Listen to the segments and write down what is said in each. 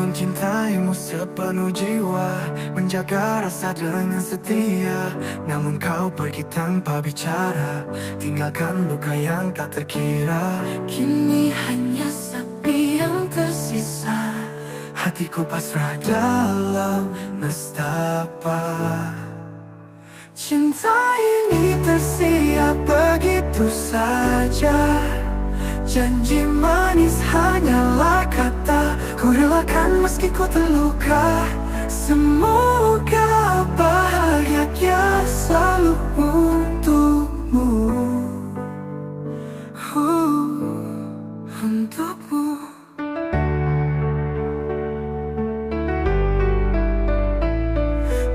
mencintaimu sepenuh jiwa, menjaga rasa dengan setia. Namun kau pergi tanpa bicara, tinggalkan luka yang tak terkira. Kini hanya sepi yang tersisa, hatiku pasrah dalam nestapa. Cinta ini tersiap begitu saja, janji manis hanyalah kata. Ku relakan meski ku terluka. Semoga bahagia selalu untukmu, untukmu.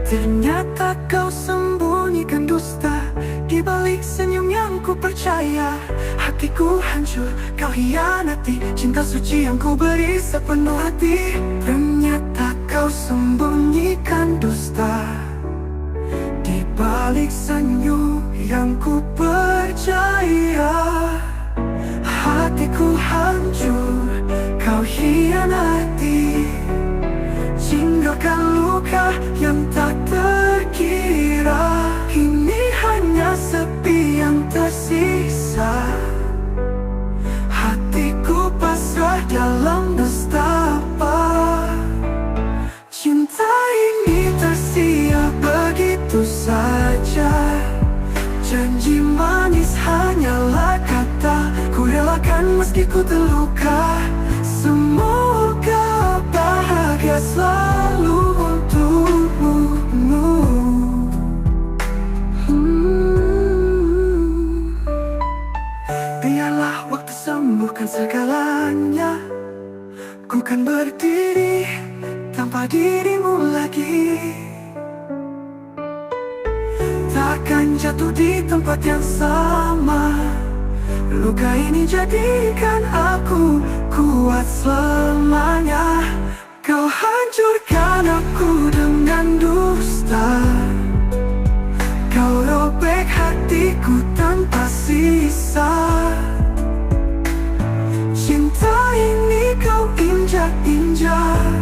Ternyata kau sembunyikan dusta di balik senyum yang ku percaya. Hatiku hancur, kau hianati cinta suci yang ku beri sepenuh hati. Ternyata kau sembunyikan dusta di balik senyum yang ku percaya. Hatiku hancur, kau hianati, tinggalkan luka yang tak terkira. Kini hanya sepi yang tersisa, hatiku pasrah dalam nestapa. Cinta ini tersiap begitu saja, janji manis hanyalah kata. Ku relakan meski ku terluka. Semoga bahagia selalu untukmu. Biarlah waktu sembuhkan segalanya. Ku kan berdiri tanpa dirimu lagi, takkan jatuh di tempat yang sama. Luka ini jadikan aku kuat selamanya. Kau hancurkan aku dengan dusta, kau robek hatiku tanpa sisa. Cinta ini kau injak-injak,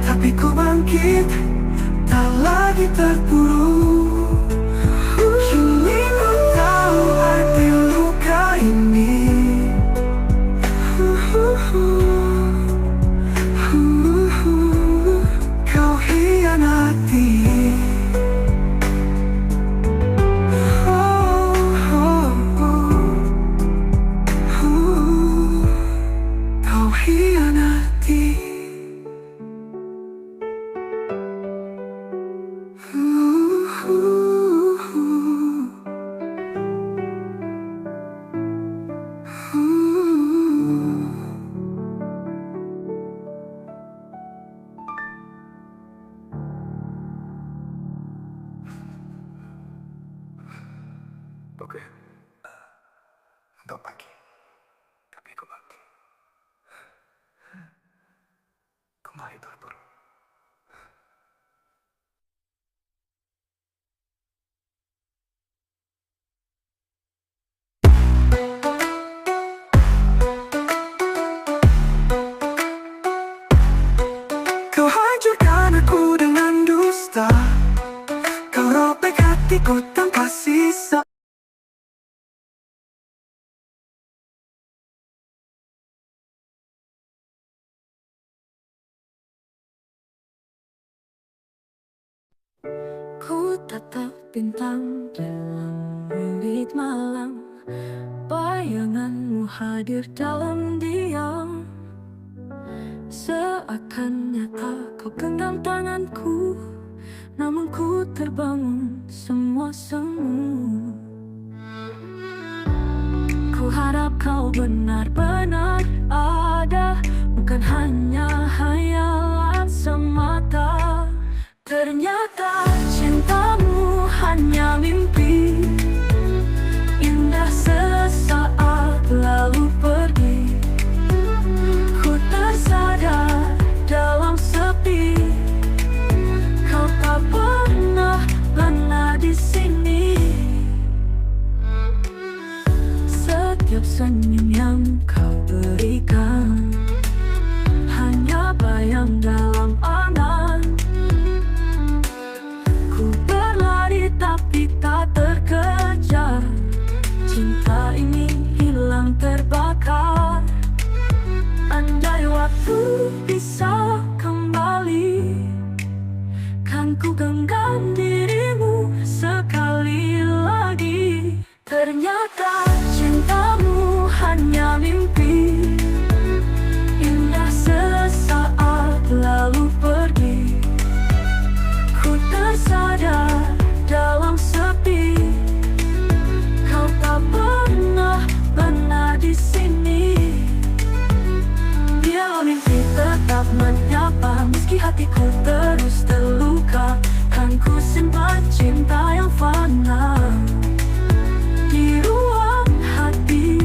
tapi ku bangkit, tak lagi terpuruk. Kini ku tahu arti luka ini. Kau hianati. Kau hianati. Oke, untuk pagi, tapi aku mati. Kembali terpuruk. Kau hancurkan aku dengan dusta, kau robek hatiku tanpa sisa. Ku tatap bintang dalam bilik malam, bayanganmu hadir dalam diam. Seakan nyata kau genggam tanganku, namun ku terbangun semua semu. Ku harap kau benar-benar ada, bukan hanya hayalan semata. Ternyata cintamu hanya mimpi indah sesaat lalu pergi. Ku tersadar dalam sepi, kau tak pernah lengah di sini. Setiap senyum yang kau berikan hanya sayang dalam angan. Ku berlari tapi tak terkejar, cinta ini hilang terbakar. Andai waktu bisa kembali, kan ku genggam dirimu sekali lagi. Ternyata cintamu hanya mimpi indah sesaat lalu pergi. Ku tersadar dalam sepi, kau tak pernah benar di sini. Dia mimpi tetap menyapa, meski hatiku terus terluka. Kan ku simpan cinta yang fana di ruang hati,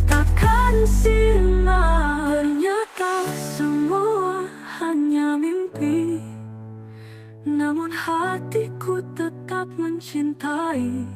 takkan sirna. Ternyata semua hanya mimpi, namun hatiku tetap mencintai.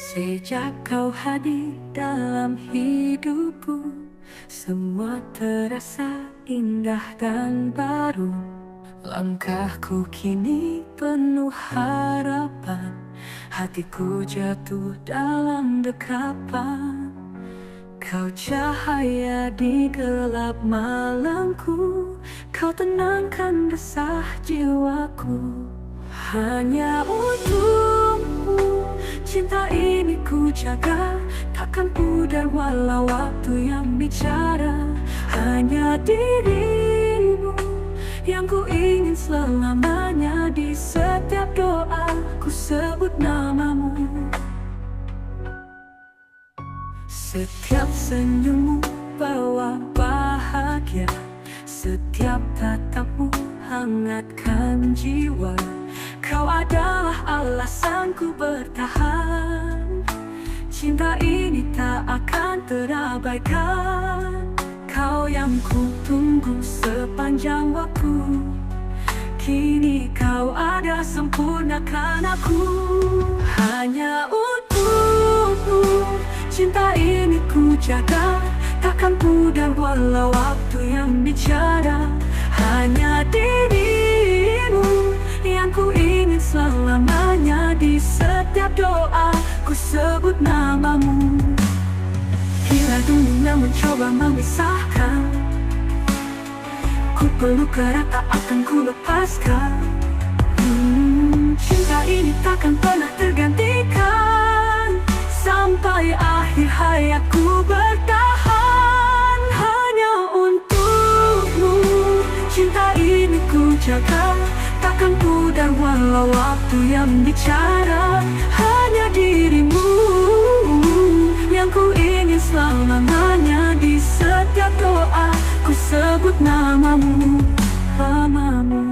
Sejak kau hadir dalam hidupku, semua terasa indah dan baru. Langkahku kini penuh harapan, hatiku jatuh dalam dekapan. Kau cahaya di gelap malamku, kau tenangkan resah jiwaku. Hanya untukmu cinta ini ku jaga, takkan pudar walau waktu yang bicara. Hanya dirimu yang ku ingin selamanya, di setiap doa ku sebut namamu. Setiap senyummu bawa bahagia, setiap tatapmu hangatkan jiwa. Kau adalah alasanku bertahan, cinta ini tak akan terabaikan. Kau yang ku tunggu sepanjang waktu, kini kau ada sempurnakan aku. Hanya untukmu cinta ini ku jaga, takkan pudar walau waktu yang bicara. Hanya dirimu yang ku ingin selamanya, di setiap doa ku sebut namamu. Bila dunia mencoba memisahkan, ku peluk erat tak akan ku lepaskan. Cinta ini takkan pernah tergantikan, sampai akhir hayatku bertahan. Hanya untukmu cinta ini ku jaga, takkan pudar walau waktu yang bicara. Hanya dirimu yang ku ingin selamanya, di setiap doa ku sebut namamu, namamu.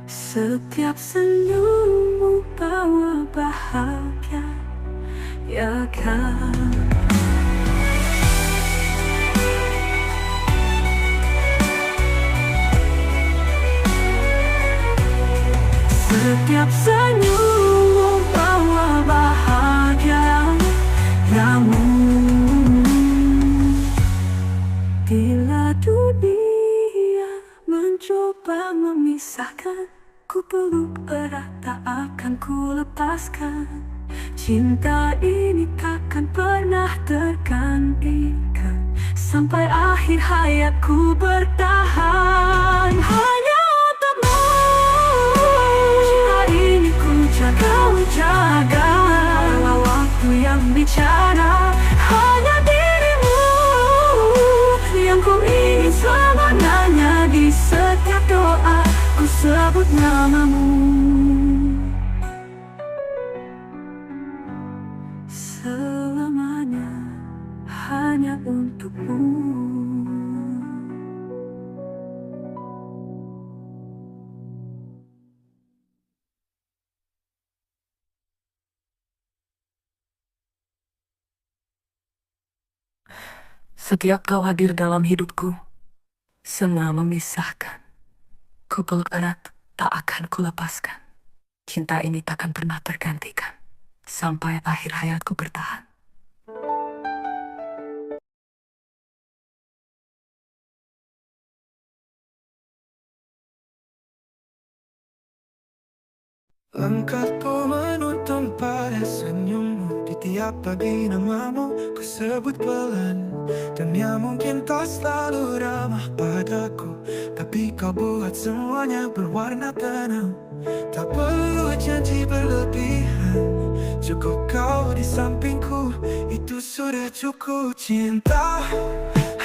Setiap senyummu bawa bahagia, ya kan? Setiap senyummu bawa bahagia, namun bila dunia mencoba memisahkan, ku peluk erat tak akan ku lepaskan. Cinta ini tak takkan pernah tergantikan. Sampai akhir hayatku bertahan hanya untukmu. Cinta ini ku jaga, walau waktu yang bicara hanya dirimu. Yang ku ingin selamanya, di setiap doa ku sebut namamu. Selamanya hanya untukmu. Setiap kau hadir dalam hidupku, semua memisahkan. Ku peluk erat, tak akan ku lepaskan. Cinta ini takkan pernah tergantikan. Sampai akhir hayatku bertahan. Langkahku menuntun pada senyummu. Di tiap pagi namamu ku sebut pelan. Dunia mungkin tak selalu ramah padaku, tapi kau buat semuanya berwarna tenang. Tak perlu janji berlebihan, cukup kau di sampingku, itu sudah cukup. Cinta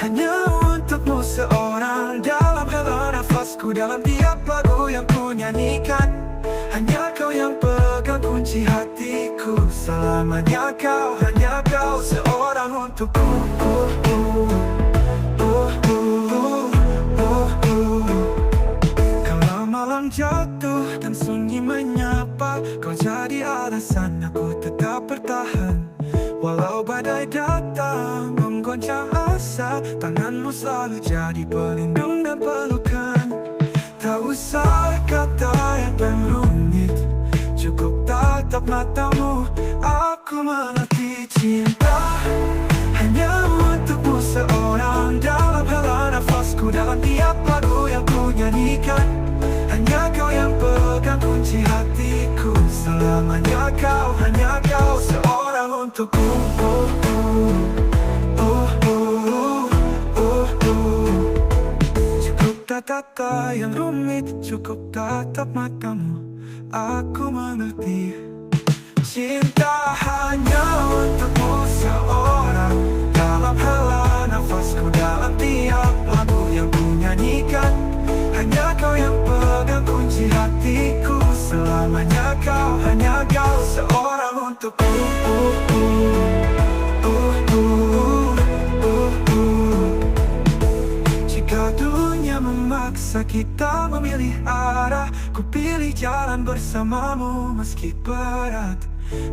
hanya untukmu seorang, dalam helaan nafasku, dalam tiap lagu yang ku nyanyikan. Hanya kau yang pegang kunci hatiku, selamanya kau, hanya kau seorang untukku. Kalau malam jatuh dan sunyi menyapa, kau jadi alasan aku tetap bertahan. Walau badai datang menggoncang asa, tanganmu selalu jadi pelindung dan pelukan. Tak usah kata yang rumit, cukup tatap matamu, aku mengerti. Cinta hanya untukmu seorang, dalam helaan nafasku, dalam tiap lagu yang ku nyanyikan. Hanya kau yang pegang kunci hatiku, selamanya kau, hanya kau seorang untukku. Kata yang rumit, cukup tatap matamu, aku mengerti. Cinta hanya untukmu seorang, dalam helaan nafasku, dalam tiap lagu yang ku nyanyikan. Hanya kau yang pegang kunci hatiku, selamanya kau, hanya kau seorang untukku. Jika dunia memaksa kita memilih arah, ku pilih jalan bersamamu meski berat.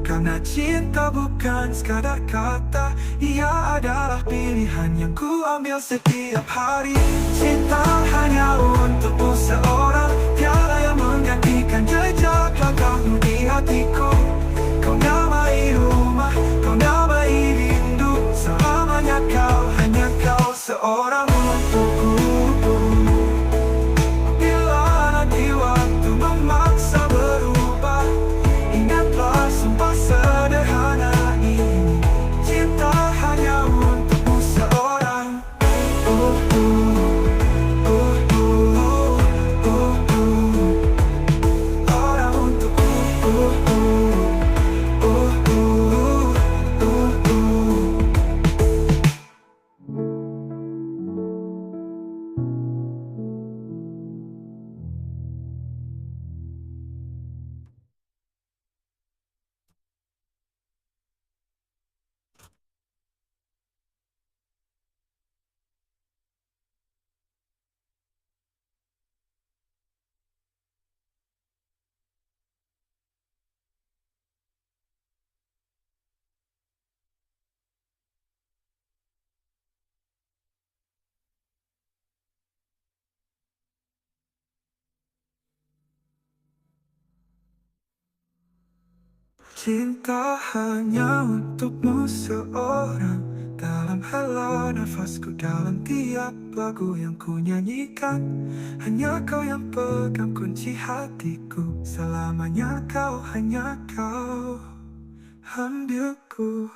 Karena cinta bukan sekadar kata, ia adalah pilihan yang ku ambil setiap hari. Cinta hanya untukmu seorang, tiada yang menggantikan jejak langkahmu di hatiku. Kau namai rumah, kau namai rindu, selamanya kau, hanya kau seorang untukku. Bila nanti waktu memaksa berubah, ingatlah sumpah sederhana ini. Cinta hanya untukmu seorang. Orang untukku. Cinta hanya untukmu seorang, dalam helaan nafasku, dalam tiap lagu yang ku nyanyikan. Hanya kau yang pegang kunci hatiku, selamanya kau, hanya kau ambilku.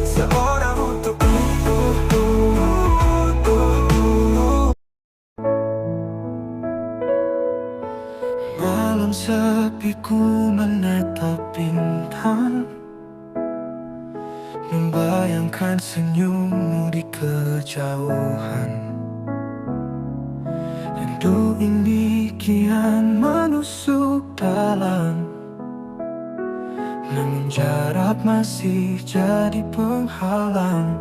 Seorang untuk malam sepi ku menatap bintang, membayangkan senyummu di kejauhan. Rindu ini kian menusuk dalam, namun jarak masih jadi penghalang.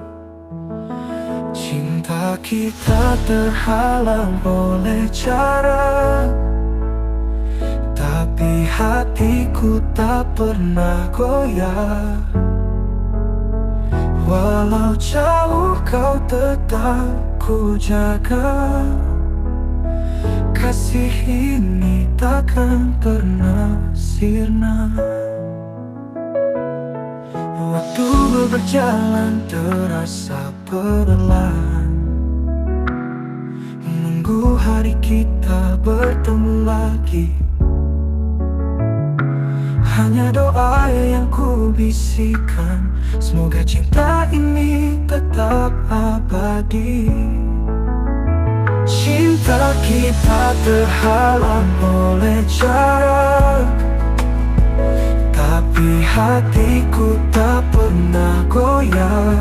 Cinta kita terhalang oleh jarak, tapi hatiku tak pernah goyah. Walau jauh kau tetap ku jaga, kasih ini takkan pernah sirna. Waktu berjalan terasa perlahan, menunggu hari kita bertemu lagi. Hanya doa yang ku bisikan, semoga cinta ini tetap abadi. Cinta kita terhalang oleh jarak, tapi hatiku tak pernah goyah.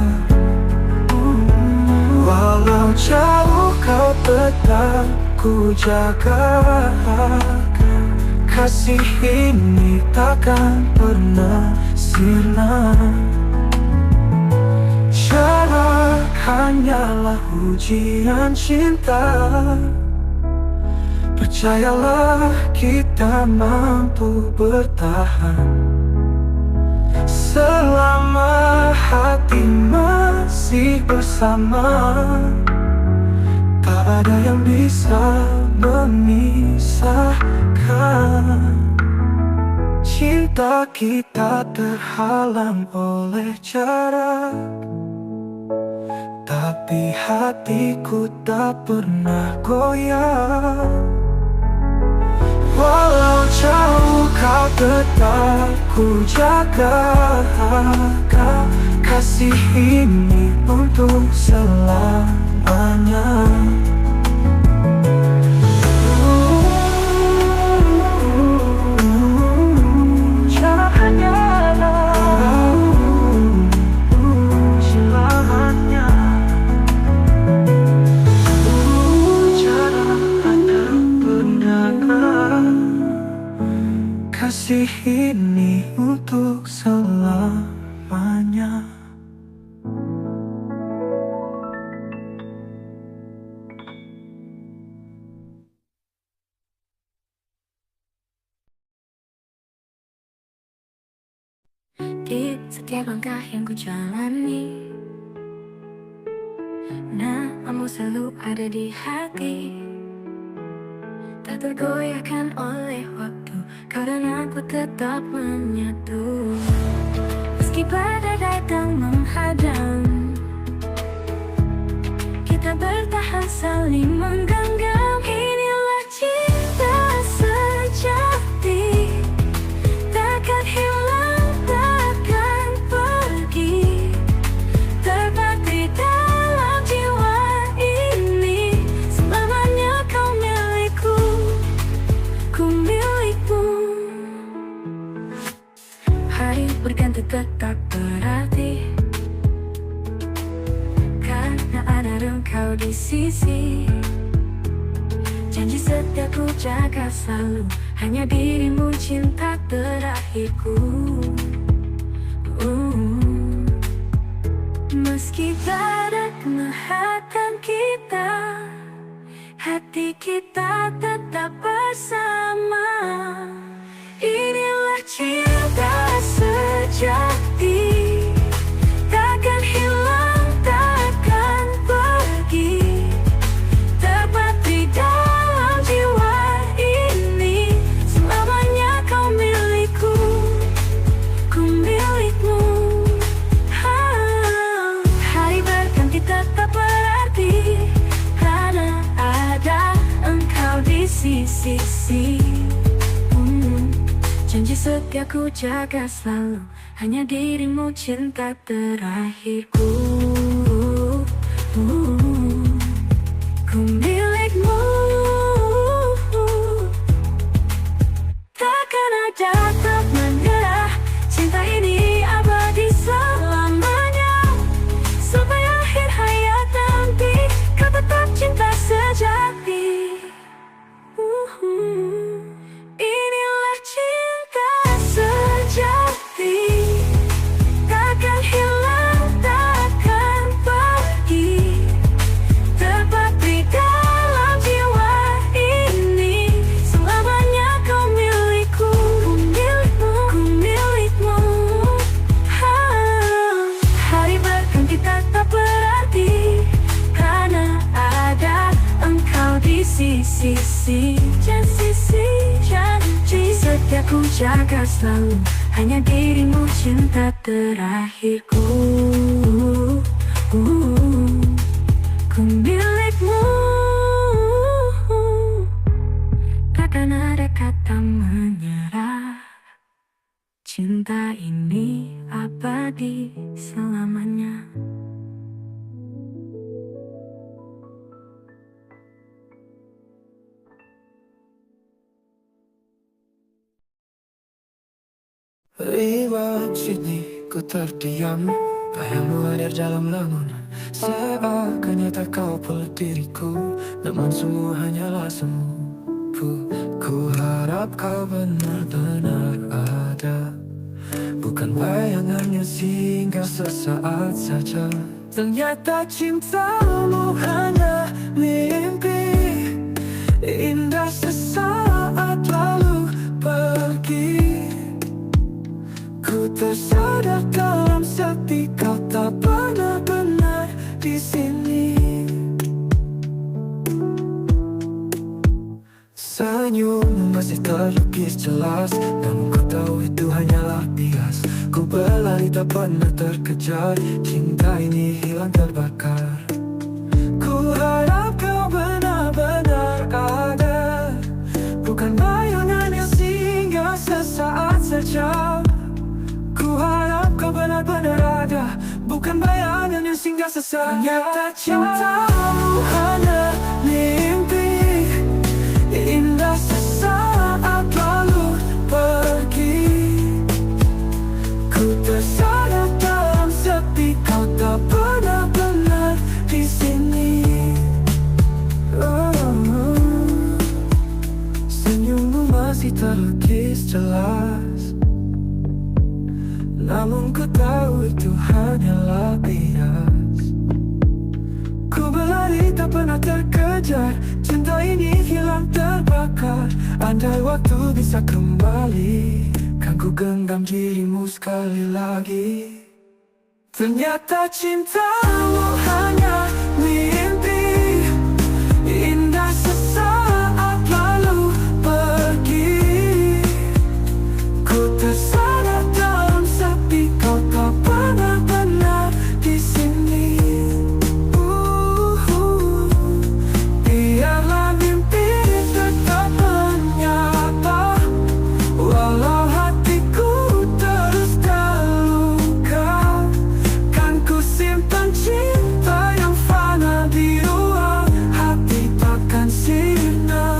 Walau jauh kau tetap ku jaga, kasih ini takkan pernah sirna. Jarak hanyalah ujian cinta, percayalah kita mampu bertahan. Selama hati masih bersama, tak ada yang bisa memisahkan. Cinta kita terhalang oleh jarak, tapi hatiku tak pernah goyah. Walau jauh kau tetap ku jaga, kasih ini untuk selamanya. Kasih ini untuk selamanya. Di setiap langkah yang ku jalani, namamu selalu ada di hati, tak tergoyahkan oleh waktu, karena aku tetap menyatu. Meski badai datang menghadang, kita bertahan saling menggenggam. Inilah cinta sejati, takkan hilang, takkan pergi, terpatri dalam jiwa ini. Selamanya kau milikku, ku milikmu. Hari berganti tetap berarti, karena ada engkau di sisi. Janji setia ku jaga selalu, hanya dirimu cinta terakhirku. Meski barat menghadang kita, hati kita tetap bersama. Inilah cinta sejati, takkan hilang, takkan pergi, terpatri dalam jiwa ini. Selamanya kau milikku, ku milikmu. Hari berganti tetap berarti, karena ada engkau di sisi. setia ku jaga selalu, hanya dirimu cinta terakhirku. Ku milikmu, takkan ada tak menyerah. Cinta ini abadi selamanya, sampai akhir hayat nanti. Kau tetap cinta sejati. Inilah cinta sejati, takkan hilang, takkan pergi, tepat di dalam jiwa ini. Selamanya kau milikku, ku milikmu, ku milikmu. Hari berganti tetap berarti, karena ada engkau di sisi janji. Setia ku jaga selalu, hanya dirimu cinta terakhirku. Ku milikmu, takkan ada kata menyerah. Cinta ini abadi selamanya. Lewat sini ku terdiam, bayangmu hadir dalam lamunan. Seakan nyata kau peluk diriku, namun semua hanyalah semu. Ku harap kau benar-benar ada, bukan bayangannya singgah sesaat saja. Ternyata cintamu hanya mimpi indah sesaat lalu pergi. Ku tersadar dalam sepi kau tak benar-benar di sini. Senyummu masih terlukis jelas, namun ku tahu itu hanyalah bias. Ku berlari tak pernah terkejar, cinta ini hilang terbakar. Ku harap kau benar-benar ada, bukan bayangan yang singgah sesaat saja. Ku harap kau benar-benar ada, bukan bayangan yang singgah sesaat. Ternyata cintamu hanya mimpi indah sesaat lalu pergi. Ku tersadar dalam sepi kau tak benar-benar di sini. Senyummu masih terlukis jelas, namun ku tahu itu hanyalah bias. Ku berlari tak pernah terkejar, cinta ini hilang terbakar. Andai waktu bisa kembali, kan ku genggam dirimu sekali lagi. Ternyata cintamu hanya mimpi indah sesaat lalu pergi. Ku tersadar dalam sepi kau tak benar-benar di sini. Biarlah mimpi tetap menyapa, walau hatiku terus terluka. Kan ku simpan cinta yang fana di ruang hati takkan sirna.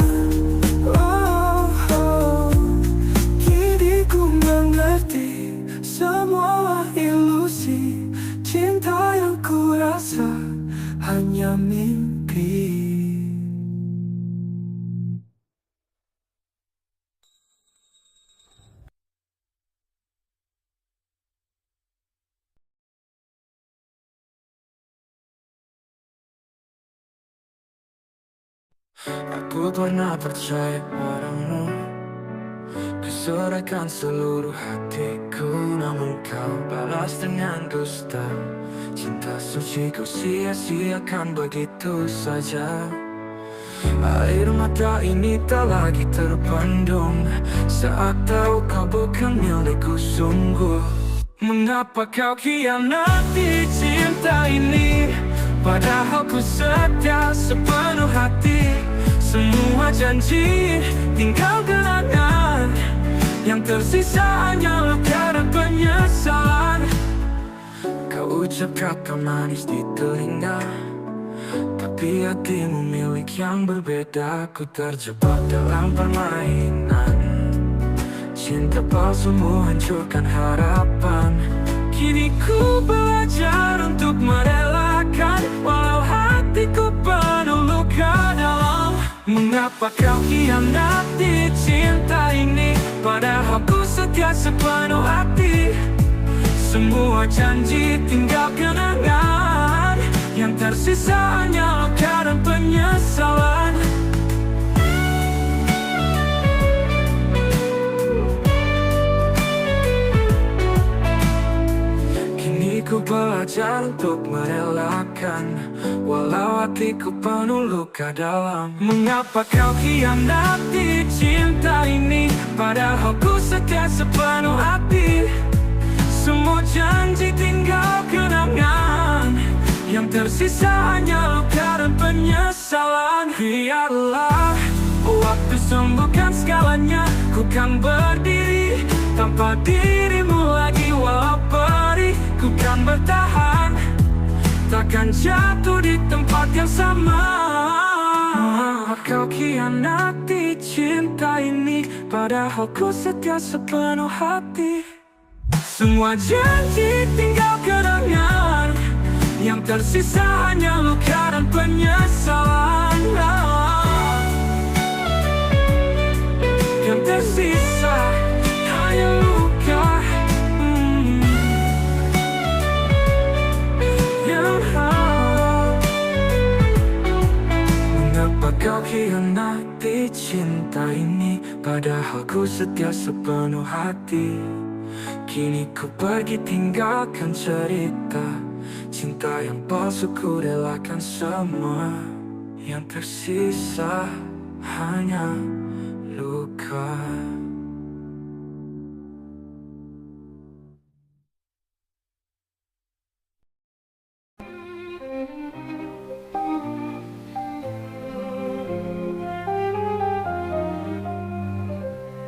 Kini ku mengerti semua ilusi, cinta yang ku rasa hanya mimpi. Aku pernah percaya padamu, kuserahkan seluruh hatiku, namun kau balas dengan dusta. Cinta suci kau sia-siakan begitu saja. Air mata ini tak lagi terbendung saat tahu kau bukan milikku sungguh. Mengapa kau khianati cinta ini, padahal ku setia sepenuh hati. Semua janji tinggal kenangan, Yang tersisa hanya luka dan penyesalan. Kau ucap kata manis di telinga, tapi hatimu milik yang berbeda. Ku terjebak dalam permainan cinta palsumu, hancurkan harapan. Kini ku belajar untuk merelakan, walau hatiku penuh luka dalam. Mengapa kau hianati cinta ini, padahal ku setia sepenuh hati. Semua janji tinggal kenangan, yang tersisa hanya luka dan penyesalan. Kini ku belajar untuk merelakan, walau hatiku penuh luka dalam. Mengapa kau hianati cinta ini, padahal ku setia sepenuh hati. Semua janji tinggal kenangan, yang tersisa hanya luka dan penyesalan. Biarlah waktu sembuhkan segalanya, ku kan berdiri tanpa dirimu lagi. Walau perih, ku kan bertahan, takkan jatuh di tempat yang sama. Kau khianati cinta ini, padahal ku setia sepenuh hati. Semua janji tinggal kenangan, yang tersisa hanya luka dan penyesalan. Yang tersisa hanya luka. Mengapa kau khianati cinta ini, padahal ku setia sepenuh hati. Kini ku pergi tinggalkan cerita cinta yang palsu, ku relakan semua. Yang tersisa hanya luka.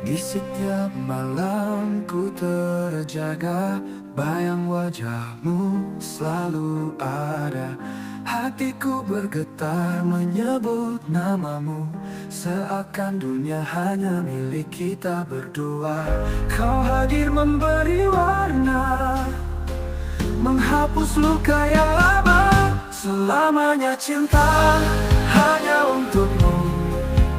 Di setiap malam ku terjaga, bayang wajahmu selalu ada. Hatiku bergetar menyebut namamu, seakan dunia hanya milik kita berdua. Kau hadir memberi warna, menghapus luka yang lama. Selamanya cinta hanya untukmu,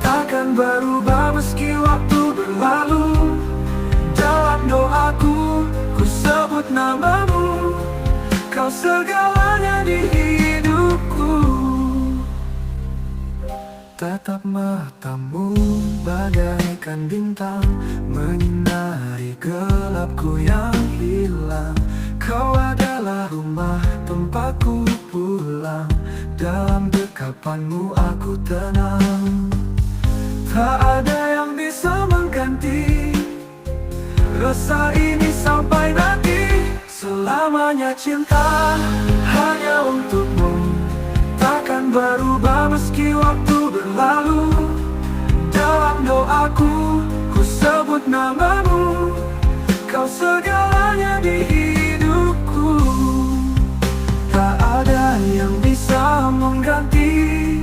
takkan berubah meski waktu berlalu. Dalam doaku, ku sebut namamu, kau segalanya di hidupku. Tatap matamu bagaikan bintang, menyinari gelapku yang hilang. Kau adalah rumah tempatku pulang, dalam dekapanmu aku tenang. Tak ada yang bisa mengganti rasa ini sampai nanti. Selamanya cinta hanya untukmu, takkan berubah meski waktu berlalu. Dalam doaku, ku sebut namamu, kau segalanya di hidupku. Tak ada yang bisa mengganti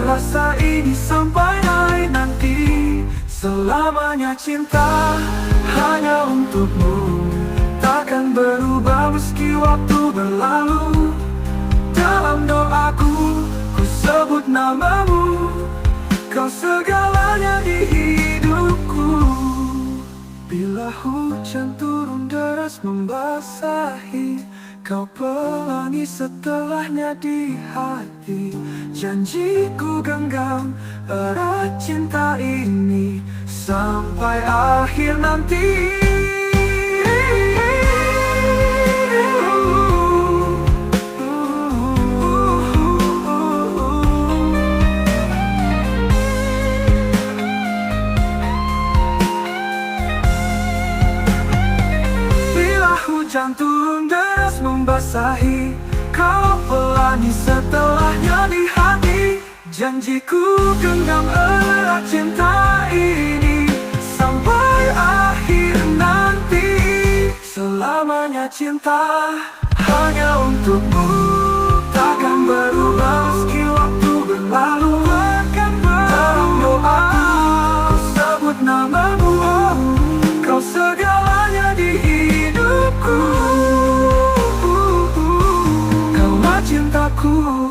rasa ini sampai nanti. Selamanya cinta hanya untukmu, takkan berubah meski waktu berlalu. Dalam doaku, ku sebut namamu, kau segalanya di hidupku. Bila hujan turun deras membasahi, kau pelangi setelahnya di hati. Janjiku genggam erat cinta ini sampai akhir nanti. Bila hujan turun deras membasahi, kau pelangi setelahnya di hati. Janjiku genggam erat cinta ini sampai akhir selamanya cinta hanya untukmu, takkan berubah meski waktu berlalu. Akan dalam doa ku sebut namamu, kau segalanya di hidupku, kaulah cintaku.